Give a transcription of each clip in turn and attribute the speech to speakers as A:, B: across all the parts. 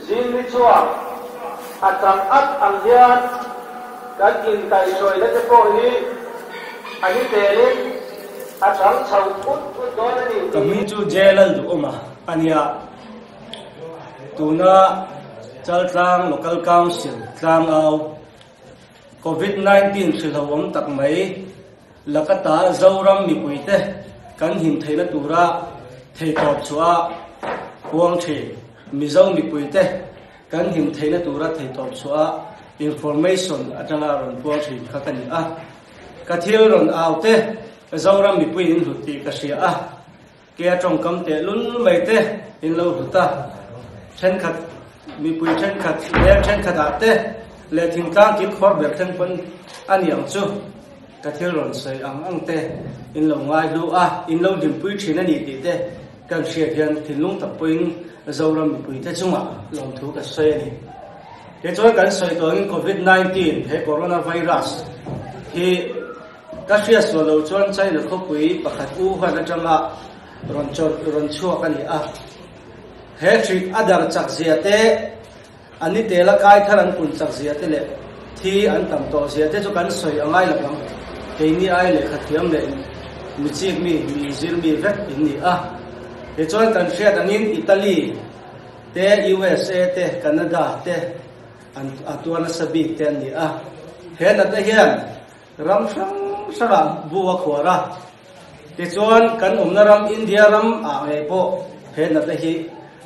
A: zin mi chuang atang at ang hian kan in tai soi la te po hi ani telin atang chau put don ani
B: kami chu jailal du oma ania tuna chaltang local council tlang au COVID-19 silawam tak mai lakata zoram mi puite kan him theina tura thei top chua huang thi mizo mi puite kan him theina tura thei top chua information atanga ron huang thi khakani a kathil ron autte zoram mi puin huti ka sia a kia trong kam te lun mai te in lo huta chen khat mi pui chen khat le chen khat ate le thing tang ki khor ber chen pon aniang chu kathil ron sei ang te in lo ngai lu a in lo dim pui thina ni ti te kan sia hian thinlung tak puin zoram mi pui te chunga lom thu ka sei ni ke choi kan sei to in COVID-19 he coronavirus hi ka sia so lo chon chai le khopui pakhat u ha na changa ron chua kan ni a he trick adar chak zia te ani te la kai tharan kun chak zia te le thi an tam to zia te chu kan soi angai la bang ke ni ai le khathiam le mi chik mi zir mi vek in ni a he chon kan sia dangin Italy te USA te Canada te an atuana sabi te ni a he na te hian ram sang buwa khwara te chuan kan omna ram India ram a nge po he na te hi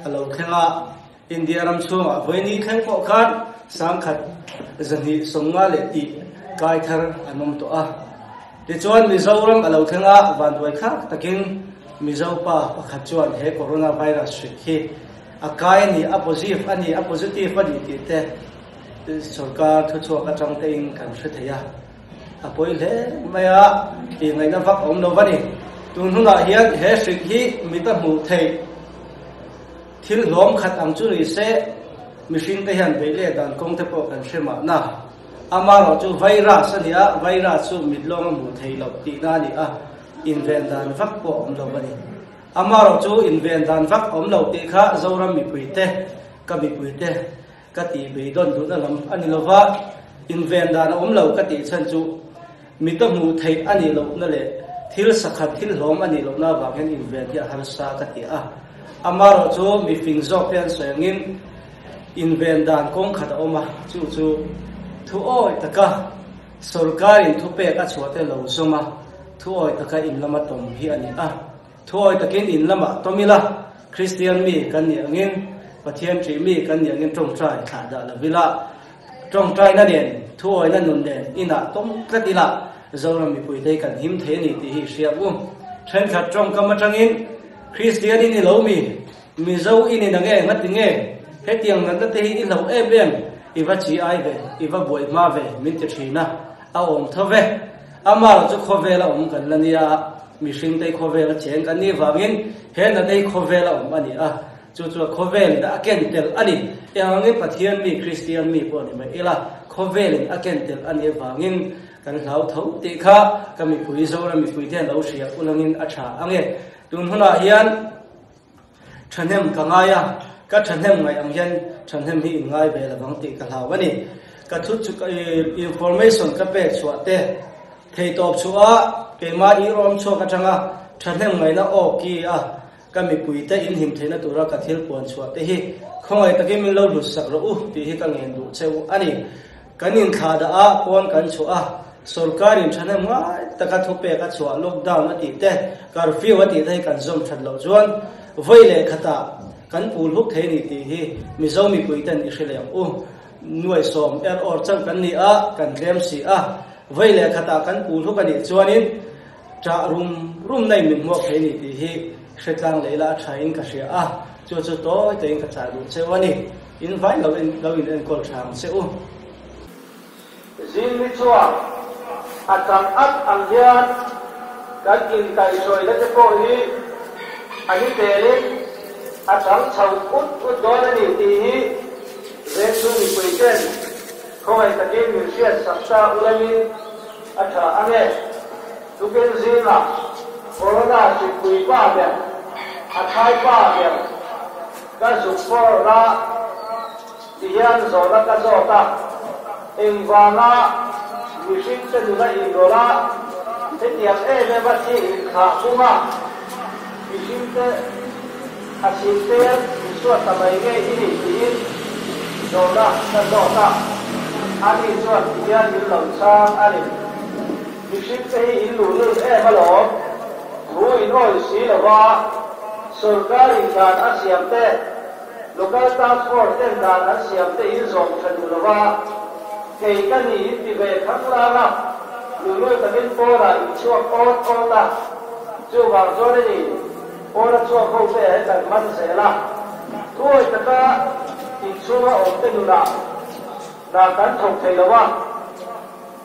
B: alo khenga India ram chunga voini khen po khan sang khat zani songa le ti kai thar anom to a te chuan mizoram alo khenga van doi kha takin mizo pa pakhat chuan he coronavirus hi akai ni a positive ani ti te sarkar thu chu ka chang te in kan hre theya apoi le maya ti ngai na vak om no bani tun huna hian he sik hi mita mu thei thil lom khat ang chu ri se machine te hian bele dan kong te po kan shema na ama ro chu virus ania virus chu mitlong mu thei lo ti na ni a invent dan vak po om lo bani ama ro chu invent dan vak om lo ti kha zoram mi puite ka mi puite ka ti be don du na lam ani lova invent dan om lo ka ti chan chu mita mu thei ani lo na le thil sakhat thil lom ani lo na wa hen invent ya har sa ka ti a amaro chu mi fing zo pen soyangin invent dan kong khat oma chu thu oi taka sarkar in thu pe ka chuate lo soma thu oi taka in lama tom hi ani a thu oi takin in lama tomila Christian mi kan ni angin pathian tri mi kan ni angin trong trai kha da la vila trong trai na den thu oi na nun den ina tom katila zoram mi pui dei kan him the ni ti hi sia bu then khat trong kam atangin Christian ni lo mi zo ini na nge ngat nge he tiang na te hi lo em iwa chi ai ve iwa boi ma ve min te thina a om thove ama chu khove la om kan lania mi sing te khove la chen kan ni wangin he na te khove la om ani a chu khove da ken tel ani yang nge pathian mi Christian mi po ni ma ela khove a ken tel ani wangin kan hlau thau ti kha kami pui zo ra mi pui ten lo sia ulangin a tha ange tun huna hian thanem kangaya ka thanem ngai ang hian thanem hi ngai be la bang ti ka hlau ani ka thu chu information ka pe chuate thei top chua ke ma i rom chu ka thanga thanem ngai na o ki a kami pui te in him theina tura ka thil pon chuate hi khongai takin min lo lu sak ro u ti hi ka ngen du cheu ani kanin khada a pon kan chu a sarkarin thanem ngai taka thupe ka chua lockdown ati te curfew ati thai kan zom that lo chuan voile khata kan pul huk thei ni ti hi mizomi puitan israel u nuai som or chang kan ni a kan rem si a voile khata kan pul huk ani chuanin cha rum nei min mo thei ni ti hi hretlang leila thain ka sia a chu to tein ka cha du chewani invite lo in call chang se u
A: zin mi chua atang at ang hian kan in tai soi la te po hi ani telin atang chau ut don ani ti hi re chu mi puiten khoi takin mi sia saksa ulami atha ane tuken zina corona chi pui pa be athai pa be ka su for ra tiyan zola ka zota engwanga mishing te nuna ingola te tiang me ba chi kha kuma mishing te asinte suat tamai nge ini tin zola ka zota ani suat tiyan in lam sang ani mishing te in lu lu ma lo thu in oi si lo wa सरकारी दान असियमते local transport के दान असियमते इन जों छनुलवा केकनी तिबे खंगलाना लुलुय तमिन पोरा इचो ओला जो वाजोरे ओरा चो खोसे तन मन सेला तोय तका इचुवा ओते नुला ना kan thok theilawa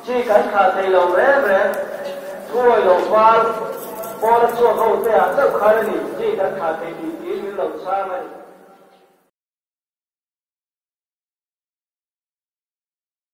A: chi kan kha theilo re re thui lo wal 我的做后这样，这可能你这个卡给你，你老三了。